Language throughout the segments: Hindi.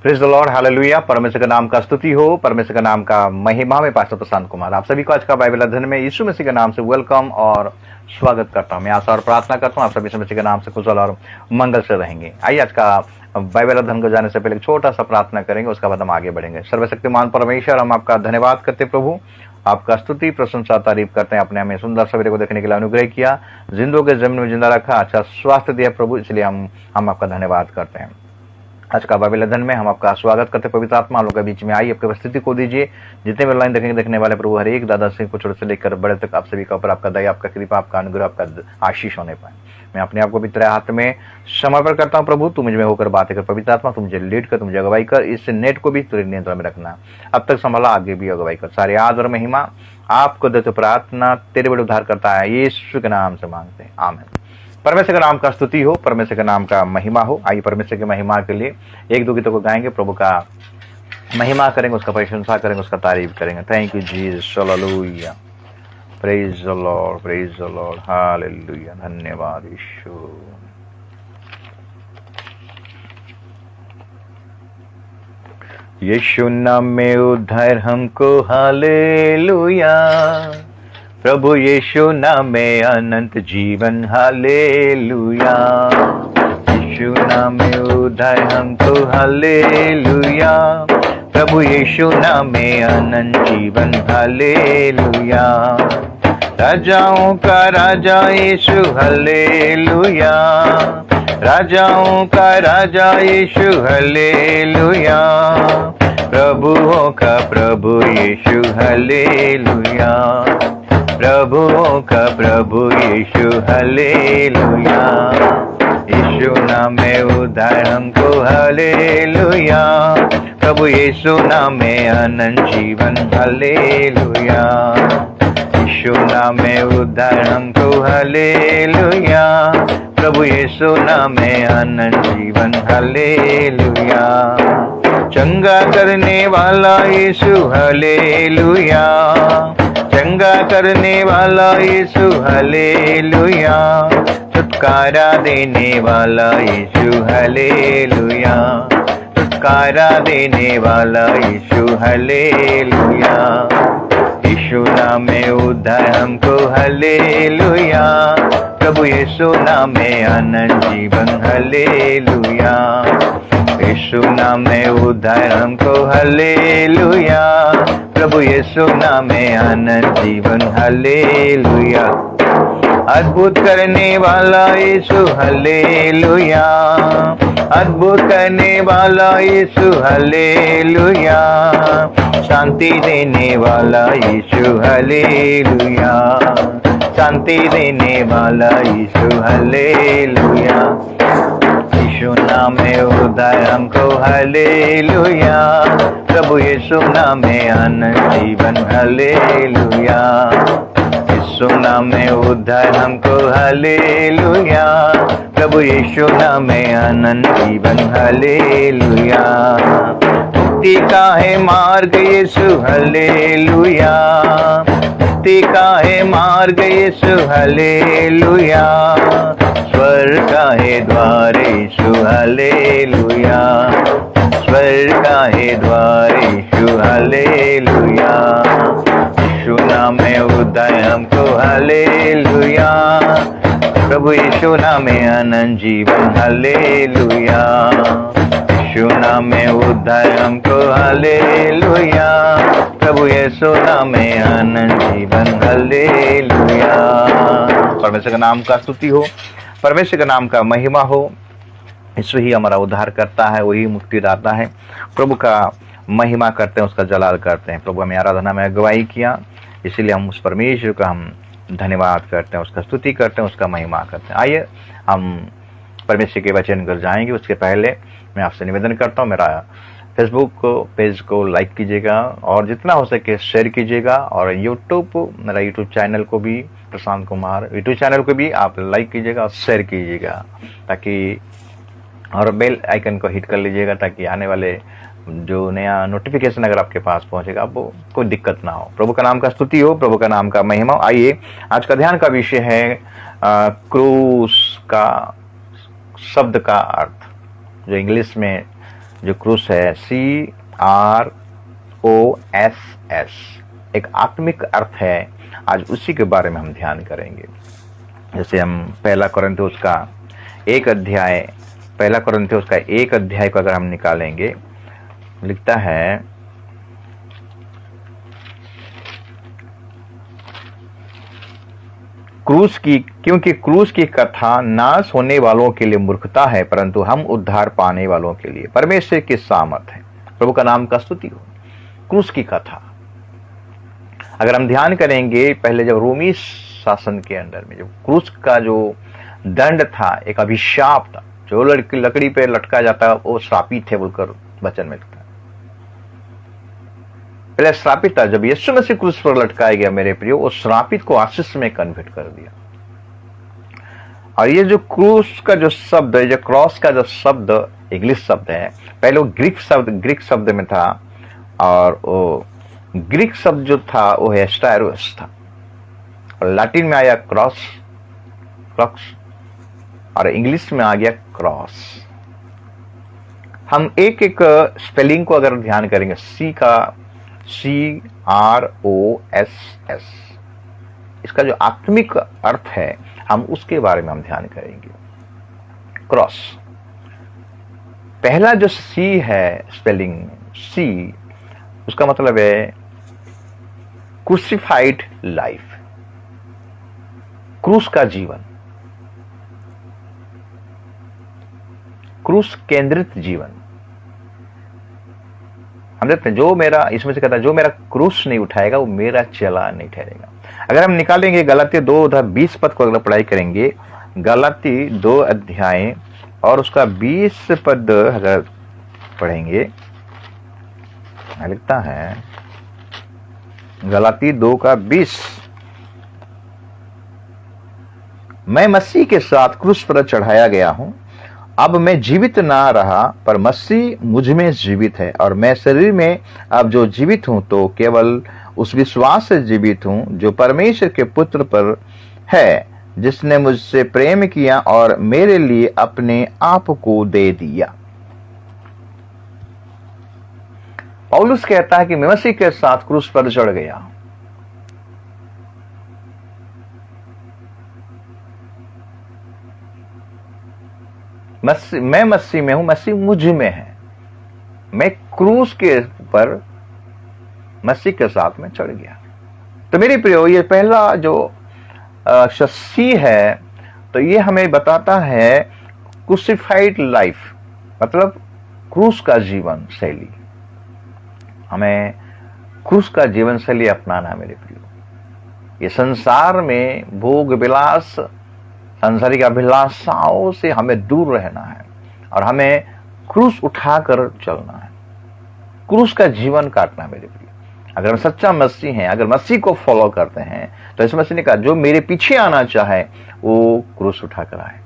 Praise the Lord, hallelujah. परमेश्वर का नाम का स्तुति हो, परमेश्वर का नाम का महिमा में। पास्टर प्रशांत कुमार आप सभी को आज का बाइबल अध्ययन में यीशु मसीह के नाम से वेलकम और स्वागत करता हूं। मैं आशा और प्रार्थना करता हूं आप सभी यीशु मसीह के नाम से कुशल और मंगल से रहेंगे। आइए आज का बाइबल अध्ययन को जाने से पहले एक छोटा सा प्रार्थना करेंगे, उसके बाद हम आगे बढ़ेंगे। सर्वशक्तिमान परमेश्वर, हम आपका धन्यवाद करते प्रभु, आपका स्तुति प्रशंसा तारीफ करते हैं। अपने हमें सुंदर सवेरे को देखने के लिए अनुग्रह किया, जिंदों के जमीन में जिंदा रखा, अच्छा स्वास्थ्य दिया प्रभु, इसलिए हम आपका धन्यवाद करते हैं। आज का बाइबल अध्ययन में हम आपका स्वागत करते हैं। पवित्र आत्मा लोगों के बीच में आई, आपकी उपस्थिति को दीजिए। जितने भी ऑनलाइन देखने वाले प्रभु, हर एक दादा से छोटे से लेकर बड़े तक आप सभी का ऊपर आपका दया, आपका कृपा, आपका अनुग्रह, आपका आशीष होने पाए। मैं अपने आप को भी तेरे हाथ में समर्पण करता हूँ प्रभु। तू मुझ में होकर बातें कर, पवित्र आत्मा तू मुझे लीड कर, तुम मुझे अगुवाई कर। इस नेट को भी तेरे नियंत्रण में रखना, अब तक संभाला, आगे भी अगुवाई कर। सारे आदर महिमा आपको देते, प्रार्थना तेरे बड़े उद्धार करता है यीशु के नाम से मांगते हैं, आमीन। परमेश्वर के नाम का स्तुति हो, परमेश्वर के नाम का महिमा हो। आइए परमेश्वर की महिमा के लिए एक दो गीतों को गाएंगे, प्रभु का महिमा करेंगे, उसका प्रशंसा करेंगे, उसका तारीफ करेंगे। Thank you Jesus, hallelujah, praise the Lord, praise the Lord, hallelujah. धन्यवाद यीशु। यीशु नाम में उद्धार हमको, हालेलुया। प्रभु यीशु नाम में अनंत जीवन, हालेलुया। यीशु नाम में उद्धार हमको, हालेलुया। प्रभु यीशु नाम में अनंत जीवन, हालेलुया। राजाओं का राजा यीशु, हालेलुया। राजाओं का राजा यीशु, हालेलुया। प्रभुओं का प्रभु यीशु, हालेलुया। प्रभुओं का प्रभु यीशु, हालेलुया। यीशु नाम में उद्धार हमको, हालेलुया। प्रभु यीशु नाम में अनंत जीवन, हालेलुया। यीशु नाम में उद्धार हमको, हालेलुया। प्रभु यीशु नाम में अनंत जीवन, हालेलुया। चंगा करने वाला यीशु, हालेलुया। चंगा करने वाला यीशु, हालेलुया। छुटकारा देने वाला यीशु, हालेलुया। छुटकारा देने वाला यीशु, हालेलुया। यीशु नाम में उद्धार हमको, हालेलुया। प्रभु यीशु नाम में अनंत जीवन, हालेलुया। यीशु नाम में उद्धार हमको, हालेलुया। प्रभु यीशु नाम में अनंत जीवन, हालेलुया। अद्भुत करने वाला यीशु, हालेलुया। अद्भुत करने वाला यीशु, हालेलुया। शांति देने वाला यीशु, हालेलुया। शांति देने वाला यीशु, हालेलुया। यीशु नाम में उद्धार हमको, हालेलुया। प्रभु यीशु नाम में अनंत जीवन, हालेलुया। यीशु नाम में उद्धार हमको, हालेलुया। प्रभु यीशु नाम में अनंत जीवन, हालेलुया। मुक्ति का है मार्ग यीशु, हालेलुया। मुक्ति का है मार्ग यीशु, हालेलुया। स्वर्ग का है द्वार यीशु, हालेलुया। स्वर्ग का है द्वार यीशु, हालेलुया। यीशु नाम में उद्धार हमको, हालेलुया। प्रभु यीशु नाम में अनंत जीवन, हालेलुया। यीशु नाम में उद्धार हमको, हालेलुया। प्रभु यीशु नाम में अनंत जीवन, हालेलुया। परमेश्वर का नाम का स्तुति हो, परमेश्वर का नाम का महिमा हो। यीशु ही हमारा उद्धार करता है, वही मुक्ति दाता है। प्रभु का महिमा करते हैं, उसका जलाल करते हैं। प्रभु हमें आराधना में अगुवाई किया, इसीलिए हम उस परमेश्वर का हम धन्यवाद करते हैं, उसका स्तुति करते हैं, उसका महिमा करते हैं। आइए हम परमेश्वर के वचन कर जाएंगे। उसके पहले मैं आपसे निवेदन करता हूँ, मेरा फेसबुक पेज को लाइक कीजिएगा और जितना हो सके शेयर कीजिएगा। और मेरा यूट्यूब चैनल को भी, प्रशांत कुमार यूट्यूब चैनल को भी आप लाइक कीजिएगा और शेयर कीजिएगा, ताकि और बेल आइकन को हिट कर लीजिएगा, ताकि आने वाले जो नया नोटिफिकेशन अगर आपके पास पहुंचेगा, आपको कोई दिक्कत ना हो। प्रभु का नाम का स्तुति हो, प्रभु का नाम का महिमा। आइए आज का ध्यान का विषय है क्रूस का शब्द का अर्थ, जो इंग्लिश में जो क्रूस है, CROSS, एक आत्मिक अर्थ है। आज उसी के बारे में हम ध्यान करेंगे। जैसे हम पहला कोरिन्थियोस का एक अध्याय को अगर हम निकालेंगे, लिखता है, क्योंकि क्रूस की कथा नाश होने वालों के लिए मूर्खता है, परंतु हम उद्धार पाने वालों के लिए परमेश्वर की सामर्थ है। प्रभु का नाम का स्तुति हो। क्रूस की कथा अगर हम ध्यान करेंगे, पहले जब रोमी शासन के अंदर में जब क्रूस का जो दंड था, एक अभिशाप था, जो लकड़ी पे लटका जाता वो श्रापित थे बोलकर वचन में लिखता है। पहले श्रापित था, जब यीशु मसीह क्रूस पर लटकाया गया मेरे प्रियो, वो श्रापित को आशीष में कन्वर्ट कर दिया। और ये जो क्रूस का जो शब्द है, जो क्रॉस का जो शब्द इंग्लिश शब्द है, पहले वो ग्रीक शब्द में था, और वो ग्रीक शब्द जो था वो है स्टायरोस था, और लैटिन में आया क्रॉक्स, और इंग्लिश में आ गया क्रॉस। हम एक एक स्पेलिंग को अगर ध्यान करेंगे, सी का CROSS, इसका जो आत्मिक अर्थ है हम उसके बारे में हम ध्यान करेंगे। क्रॉस, पहला जो सी है स्पेलिंग सी, उसका मतलब है क्रूसिफाइड लाइफ, क्रूस का जीवन, क्रूस केंद्रित जीवन। हम देखते हैं, जो मेरा, इसमें से कहता है, जो मेरा क्रूस नहीं उठाएगा वो मेरा चेला नहीं ठहरेगा। अगर हम निकालेंगे गलाती 2:20 पद को अगर पढ़ाई करेंगे, गलाती 2 अध्याय और उसका 20 पद अगर पढ़ेंगे, लिखता है गलाती 2 का 20, मैं मसीह के साथ क्रूस पर चढ़ाया गया हूं, अब मैं जीवित ना रहा पर मसीह मुझ में जीवित है, और मैं शरीर में अब जो जीवित हूं तो केवल उस विश्वास से जीवित हूं जो परमेश्वर के पुत्र पर है, जिसने मुझसे प्रेम किया और मेरे लिए अपने आप को दे दिया। पौलुस कहता है कि मैं मसीह के साथ क्रूस पर चढ़ गया। मैं मसीह में हूं, मसीह मुझ में है, मैं क्रूस के ऊपर मसीह के साथ में चढ़ गया। तो मेरे प्रियो, ये पहला जो सी है, तो ये हमें बताता है क्रूसिफाइड लाइफ, मतलब क्रूस का जीवन शैली। हमें क्रूस का जीवन शैली अपनाना है मेरे प्रियो। ये संसार में भोग विलास, सांसारिक अभिलाषाओं से हमें दूर रहना है और हमें क्रूस उठाकर चलना है, क्रूस का जीवन काटना मेरे प्रिय। अगर हम सच्चा मसीह हैं, अगर मसीह को फॉलो करते हैं, तो इस मसीह ने कहा जो मेरे पीछे आना चाहे वो क्रूस उठाकर आए।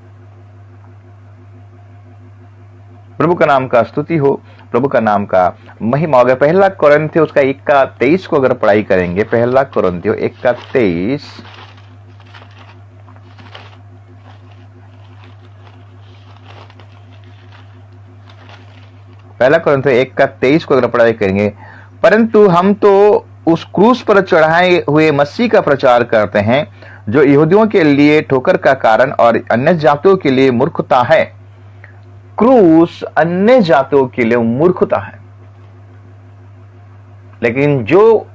प्रभु का नाम का स्तुति हो, प्रभु का नाम का महिमा हो। अगर 1 कोरिन्थियों उसका 1:23 को अगर पढ़ाई करेंगे, 1 कोरिन्थियों 1:23, पहला कोरिन्थियों 1:23 को अगर पढ़ाई करेंगे, परंतु हम तो उस क्रूस पर चढ़ाए हुए मसीह का प्रचार करते हैं, जो यहूदियों के लिए ठोकर का कारण और अन्य जातियों के लिए मूर्खता है। क्रूस अन्य जातियों के लिए मूर्खता है, लेकिन जो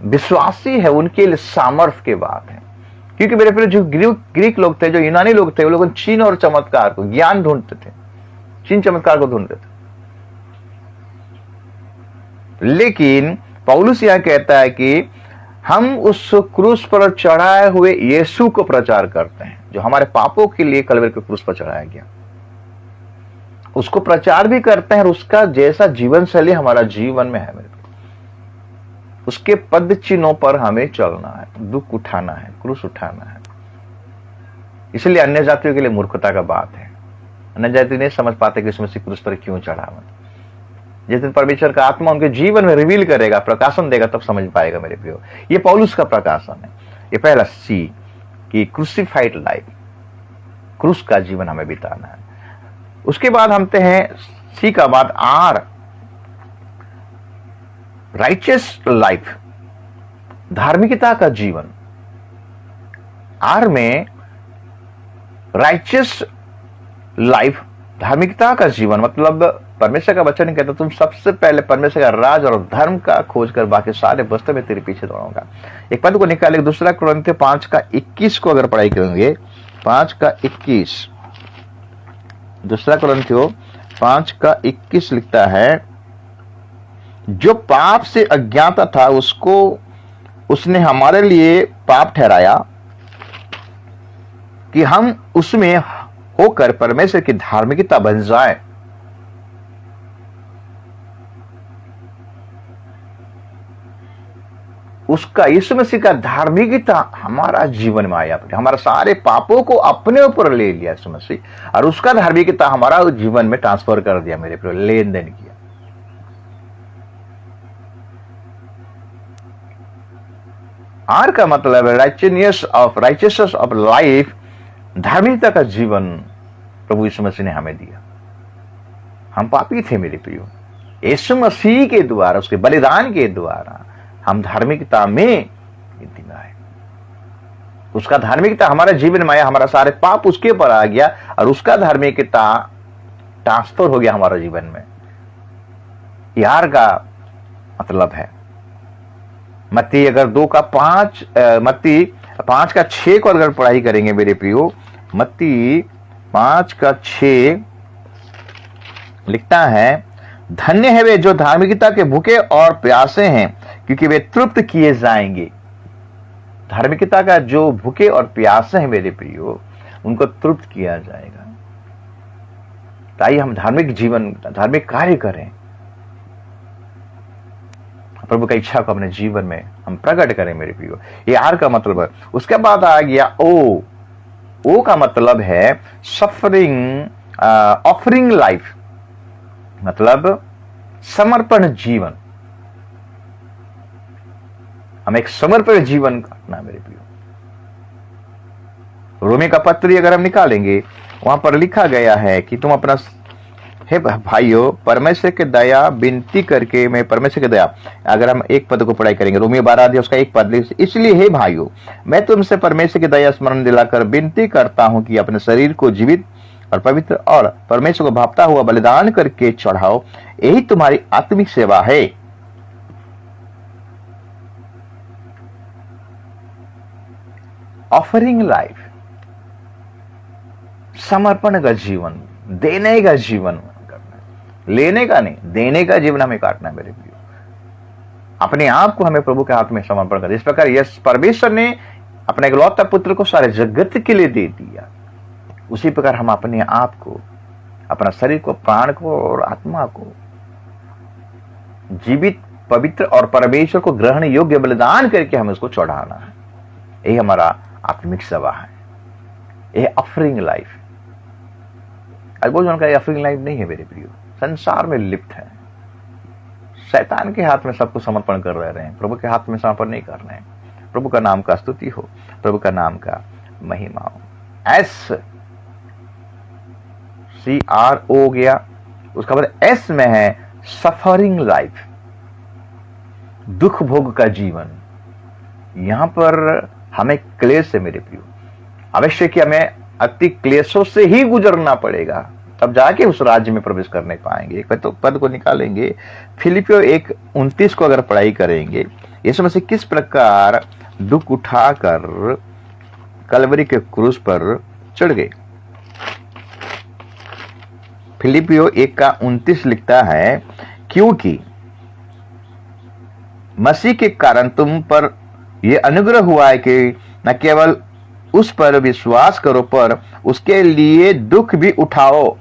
विश्वासी है उनके लिए सामर्थ की बात है। क्योंकि मेरे प्रिय, जो ग्रीक लोग थे, जो यूनानी लोग थे, वो लोग चीन और चमत्कार को, ज्ञान ढूंढते थे, चीन चमत्कार को ढूंढते थे। लेकिन पौलुस यह कहता है कि हम उस क्रूस पर चढ़ाए हुए यीशु को प्रचार करते हैं, जो हमारे पापों के लिए कलवरी के क्रूस पर चढ़ाया गया, उसको प्रचार भी करते हैं। और उसका जैसा जीवन शैली हमारा जीवन में है मेरे, उसके पद चिन्हों पर हमें चलना है, दुख उठाना है, क्रूस उठाना है। इसलिए अन्य जातियों के लिए मूर्खता का बात है। अन्य जाति नहीं समझ पाते कि इसमें से क्रूस पर क्यों चढ़ा। जिस दिन परमेश्वर का आत्मा उनके जीवन में रिवील करेगा, प्रकाशन देगा, तब समझ पाएगा मेरे प्रियो। ये पौलुस का प्रकाशन है। ये पहला सी कि क्रूसिफाइड लाइफ, क्रूस का जीवन हमें बिताना है। उसके बाद हम हैं सी का बाद आर, राइचियस लाइफ, धार्मिकता का जीवन। आर में राइचियस लाइफ, धार्मिकता का जीवन, मतलब परमेश्वर का वचन कहता तुम सबसे पहले परमेश्वर का राज और धर्म का खोज कर बाकी सारे वस्तु में तेरे पीछे दौड़ूंगा। एक पद को निकाले, दूसरा कुरिन्थियों 5:21 को अगर पढ़ाई करेंगे, 5:21, दूसरा कुरिन्थियों 5:21 लिखता है, जो पाप से अज्ञाता था उसको उसने हमारे लिए पाप ठहराया कि हम उसमें होकर परमेश्वर की धार्मिकता बन जाए। उसका, यीशु मसीह का धार्मिकता हमारा जीवन में आया, हमारे सारे पापों को अपने ऊपर ले लिया यीशु मसीह, और उसका धार्मिकता हमारा जीवन में ट्रांसफर कर दिया, मेरे प्रिय, लेन देन किया। आर का मतलब है राइचियसनेस ऑफ लाइफ, धार्मिकता का जीवन प्रभु यीशु मसीह ने हमें दिया। हम पापी थे मेरे प्रियो, यीशु मसीह के द्वारा, उसके बलिदान के द्वारा हम धार्मिकता में दिन आए। उसका धार्मिकता हमारे जीवन में आया, हमारा सारे पाप उसके ऊपर आ गया और उसका धार्मिकता ट्रांसफर हो गया हमारे जीवन में। यार का मतलब है मत्ती अगर 2:5, मत्ती 5:6 को अगर पढ़ाई करेंगे मेरे प्रियो, मत्ती 5:6 लिखता है, धन्य है वे जो धार्मिकता के भूखे और प्यासे हैं क्योंकि वे तृप्त किए जाएंगे। धार्मिकता का जो भूखे और प्यासे हैं मेरे प्रियो, उनको तृप्त किया जाएगा। ताकि हम धार्मिक जीवन, धार्मिक कार्य करें, प्रभु का इच्छा को अपने जीवन में हम प्रकट करें मेरे प्रियो। ये आर का मतलब है। उसके बाद आ गया ओ का मतलब है सफरिंग, ऑफरिंग लाइफ, मतलब समर्पण जीवन। हम एक समर्पण जीवन काटना मेरे प्रियो। रोमी का पत्री अगर हम निकालेंगे, वहां पर लिखा गया है कि तुम अपना, हे भाइयों, परमेश्वर के दया विनती करके, मैं परमेश्वर की दया, अगर हम एक पद को पढ़ाई करेंगे, रोमी 12 उसका एक पद, इसलिए हे भाइयों मैं तुमसे परमेश्वर की दया स्मरण दिलाकर विनती करता हूं कि अपने शरीर को जीवित और पवित्र और परमेश्वर को भावता हुआ बलिदान करके चढ़ाओ, यही तुम्हारी आत्मिक सेवा है। ऑफरिंग लाइफ, समर्पण का जीवन, देने का जीवन करना, लेने का नहीं, देने का जीवन हमें काटना है मेरे प्रियो। अपने आप को हमें प्रभु के हाथ में समर्पण कर, इस प्रकार यस परमेश्वर ने अपने इकलौता पुत्र को सारे जगत के लिए दे दिया, उसी प्रकार हम अपने आप को, अपना शरीर को, प्राण को और आत्मा को जीवित, पवित्र और परमेश्वर को ग्रहण योग्य बलिदान करके हमें उसको चढ़ाना है। यही हमारा आत्मिक सेवा है, यह ऑफरिंग लाइफ। आज बोल उनका ऑफरिंग लाइफ नहीं है मेरे प्रियो, संसार में लिप्त है, शैतान के हाथ में सबको समर्पण कर रहे हैं, प्रभु के हाथ में समर्पण नहीं कर रहे हैं। प्रभु का नाम का स्तुति हो, प्रभु का नाम का महिमा हो। SCRO गया, उसका मतलब एस में है सफरिंग लाइफ, दुख भोग का जीवन। यहां पर हमें क्लेश है मेरे प्रियो, अवश्य कि हमें अति क्लेशों से ही गुजरना पड़ेगा, तब जाके उस राज्य में प्रवेश करने पाएंगे। एक तो पद को निकालेंगे, फिलिपियों 1:29 को अगर पढ़ाई करेंगे, यीशु मसीह किस प्रकार दुख उठाकर कलवरी के क्रूस पर चढ़ गए। फिलिपियों 1:29 लिखता है, क्योंकि मसीह के कारण तुम पर यह अनुग्रह हुआ है कि न केवल उस पर विश्वास करो पर उसके लिए दुख भी उठाओ।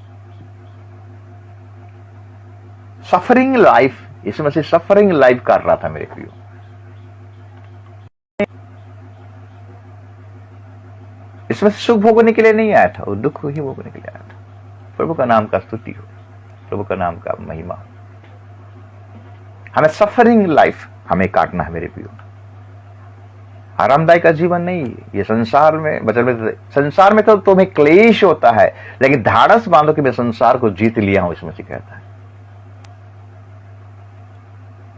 सफरिंग लाइफ, यीशु मसीह सफरिंग लाइफ कर रहा था मेरे प्रियो। इसमें सुख भोगने के लिए नहीं आया था, वो दुख ही भोगने के लिए आया था। प्रभु का नाम का स्तुति हो, प्रभु का नाम का महिमा हो। हमें सफरिंग लाइफ हमें काटना है मेरे प्रियो। आरामदायक का जीवन नहीं है ये। संसार में मतलब संसार में तो तुम्हें क्लेश होता है, लेकिन धाड़स बांधो कि मैं संसार को जीत लिया हूं, इसमें से कहता है।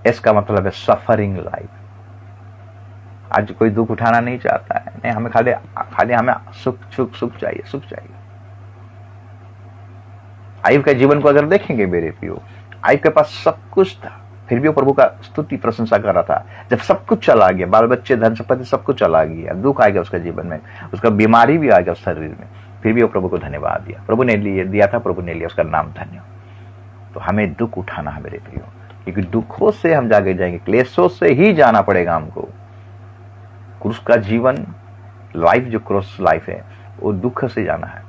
इसका मतलब है सफरिंग लाइफ। आज कोई दुख उठाना नहीं चाहता है, नहीं, हमें खाली हमें सुख चाहिए, सुख चाहिए। आयुब के जीवन को अगर देखेंगे मेरे प्रियो, आयुब के पास सब कुछ था, फिर भी वो प्रभु का स्तुति प्रशंसा कर रहा था। जब सब कुछ चला गया, बाल बच्चे धन संपत्ति सब कुछ चला गया, दुख आ गया उसका जीवन में, उसका बीमारी भी आ गया उस शरीर में, फिर भी वो प्रभु को धन्यवाद दिया। प्रभु ने दिया था, प्रभु ने लिया, उसका नाम धन्य। तो हमें दुख उठाना है मेरे प्रियो, क्योंकि दुखों से हम जागे जाएंगे, क्लेशों से ही जाना पड़ेगा हमको। क्रूस का जीवन लाइफ, जो क्रूस लाइफ है, वो दुख से जाना है।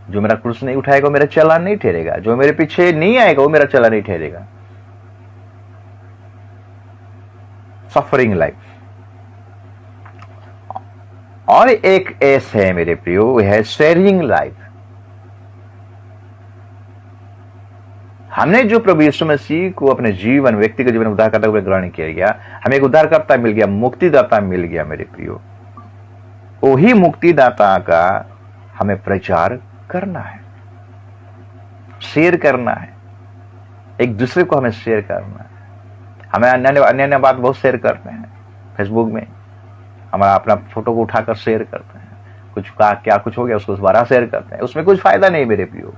जो मेरा क्रूस नहीं उठाएगा वो मेरा चालान नहीं ठहरेगा, जो मेरे पीछे नहीं आएगा वो मेरा चालान नहीं ठहरेगा। Suffering life. और एक एस है मेरे प्रियो, वो है शेयरिंग लाइफ। हमने जो प्रभु यीशु मसीह को अपने जीवन, व्यक्तिगत जीवन उद्धारकर्ता को ग्रहण किया गया, हमें एक उद्धारकर्ता मिल गया, मुक्तिदाता मिल गया मेरे प्रियो। वही मुक्तिदाता का हमें प्रचार करना है, शेयर करना है, एक दूसरे को हमें शेयर करना है। हमें अन्य बात बहुत शेयर करते हैं, फेसबुक में हमारा अपना फोटो को उठाकर शेयर करते हैं, कुछ का क्या कुछ हो गया उसको दोबारा शेयर करते हैं, उसमें कुछ फायदा नहीं मेरे प्रियो।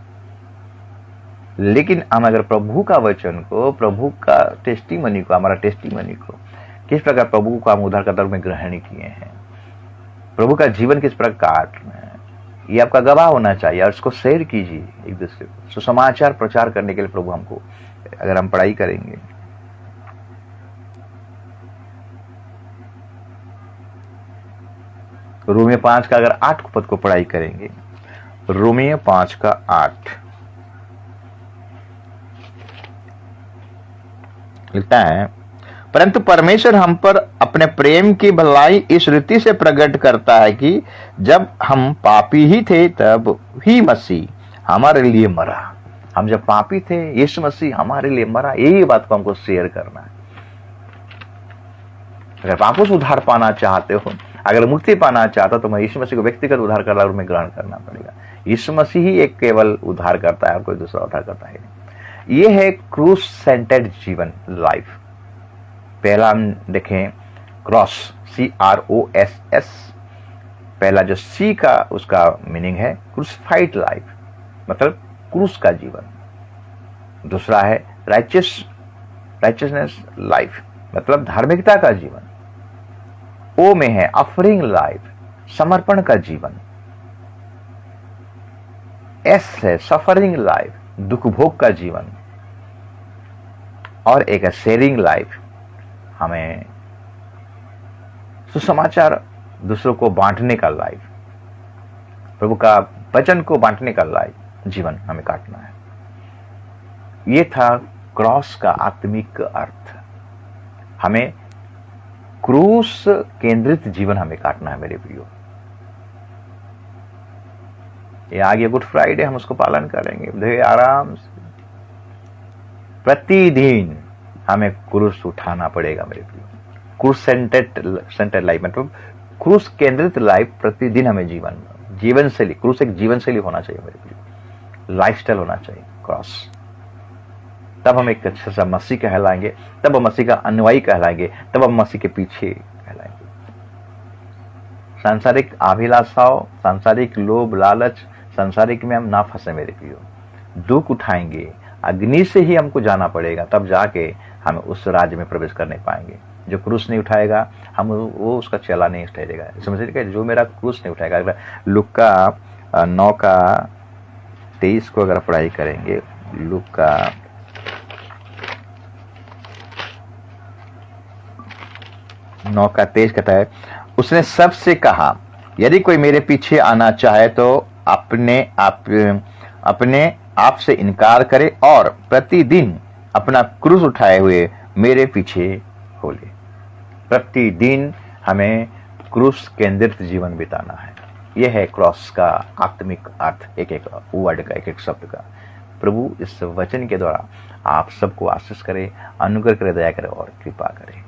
लेकिन हम अगर प्रभु का वचन को, प्रभु का टेस्टीमनी को, हमारा टेस्टीमनी को किस प्रकार प्रभु को हम उद्धारकर्ता में ग्रहण किए हैं, प्रभु का जीवन किस प्रकार में, ये आपका गवाह होना चाहिए। और इसको शेयर कीजिए एक दूसरे को। सुसमाचार प्रचार करने के लिए प्रभु हमको, अगर हम पढ़ाई करेंगे, रोमियो 5 का अगर 8 पद को पढ़ाई करेंगे, रोमियो 5 का 8 लिखता है, परंतु परमेश्वर हम पर अपने प्रेम की भलाई इस रीति से प्रकट करता है कि जब हम पापी ही थे तब ही मसीह हमारे लिए मरा। हम जब पापी थे, यीशु मसीह हमारे लिए मरा। यही बात को हमको शेयर करना है। अगर वापस उद्धार पाना चाहते हो, अगर मुक्ति पाना चाहते हो, तो मैं यीशु मसीह को व्यक्तिगत उद्धार करता में ग्रहण करना पड़ेगा। यीशु मसीह ही एक केवल उद्धार करता है और कोई दूसरा उद्धार करता है नहीं। ये है क्रूस सेंटर्ड जीवन, लाइफ। पहला हम देखें क्रॉस, CROSS। पहला जो C का उसका मीनिंग है क्रूसिफाइड लाइफ, मतलब क्रूस का जीवन। दूसरा है राइचियसनेस लाइफ, मतलब धार्मिकता का जीवन। O में है ऑफरिंग लाइफ, समर्पण का जीवन। S है सफरिंग लाइफ, दुख भोग का जीवन। और एक है शेयरिंग लाइफ, हमें सुसमाचार दूसरों को बांटने का लाइफ, प्रभु का वचन को बांटने का लाइफ जीवन हमें काटना है। ये था क्रॉस का आत्मिक अर्थ। हमें क्रूस केंद्रित जीवन हमें काटना है मेरे प्रियो। ये आगे गुड फ्राइडे हम उसको पालन करेंगे आराम से। प्रतिदिन हमें क्रूस उठाना पड़ेगा मेरे प्रियो। क्रूस सेंटर्ड लाइफ, मतलब क्रूस केंद्रित लाइफ प्रतिदिन हमें जीवन शैली, क्रूस एक जीवन शैली होना चाहिए मेरे प्रियो, लाइफस्टाइल होना चाहिए क्रॉस। तब हम एक अच्छा सा मसीह कहलाएंगे, तब हम मसीह का अनुयायी कहलाएंगे, तब हम मसीह के पीछे कहलाएंगे। सांसारिक अभिलाषाओं, सांसारिक लोभ लालच, सांसारिक में हम ना फंसे मेरे प्रियो। दुख उठाएंगे, अग्नि से ही हमको जाना पड़ेगा, तब जाके हम उस राज्य में प्रवेश करने पाएंगे। जो क्रूस नहीं उठाएगा, हम वो उसका चेला नहीं ठहरेगा। समझिए, जो मेरा क्रूस नहीं उठाएगा। अगर लुका 9 का 23 को अगर पढ़ाई करेंगे, लुका 9 का 23 कहता है, उसने सबसे कहा, यदि कोई मेरे पीछे आना चाहे तो अपने आप से इनकार करे और प्रतिदिन अपना क्रूस उठाए हुए मेरे पीछे हो ले। प्रतिदिन हमें क्रूस केंद्रित जीवन बिताना है। यह है क्रॉस का आत्मिक अर्थ, एक एक वर्ड का, एक एक शब्द का। प्रभु इस वचन के द्वारा आप सबको आशीष करे, अनुग्रह करे, दया करे और कृपा करे।